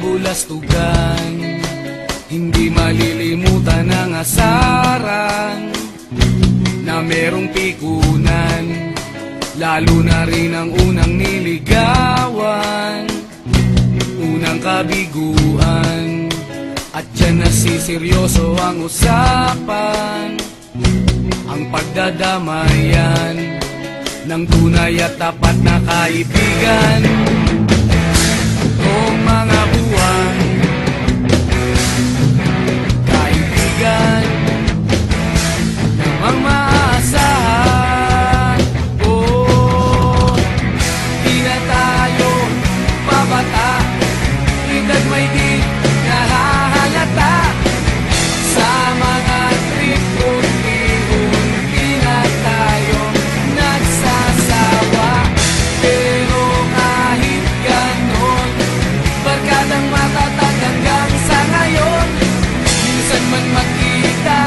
kabulastugan, hindi malilimutan ang asaran na merong pikunan, lalo na rin ang unang niligawan, unang kabiguan. At dyan nasiseryoso ang usapan, ang pagdadamayan ng tunay at tapat na kaibigan. Noong mga buwan, kaibigan namang maasahan. Oh, di na tayo pabata, edad may di nahahalata. Sa mga trip unti-unti na tayo nagsasawa. Pero kahit ganon, barkadang matatag hanggang sa ngayon. Minsan man magkita,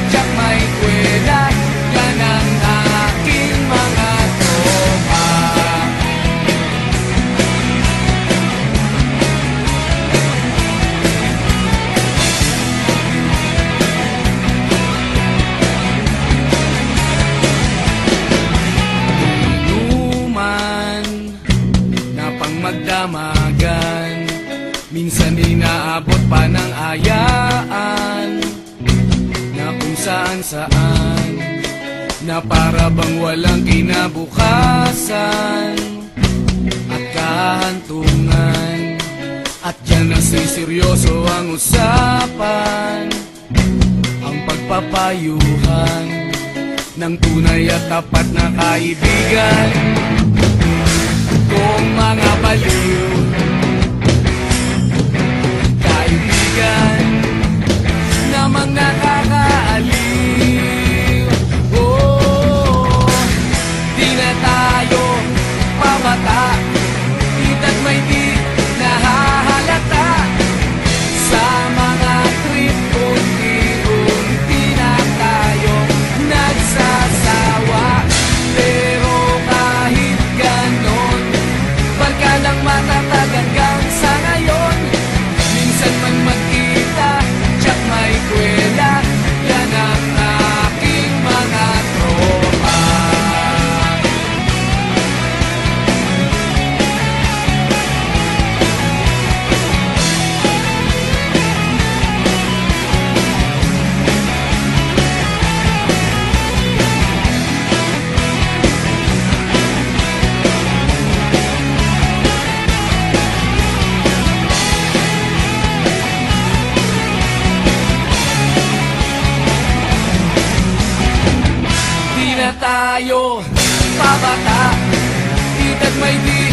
tiyak may kwela, yan ang aking mga tropa. Inuman na pang magdamagan, minsan inaabot pa ng ayaan, na kung saan-saan, na para bang walang kinabukasan at kahantungan. At dyan nasiseryoso ang usapan, ang pagpapayuhan ng tunay at tapat na kaibigan. Kung mga baliw, kaibigan namang nakakaaliw. Oh, di na tayo pabata, edad may di nahahalata. Sa mga trip unti-unti na tayo nagsasawa. Pero kahit ganon, barkadang matatag hanggang sa ngayon. Minsan man magkita, tiyak may kwela, yan ang aking mga tropa. Di na tayo pabata, edad may di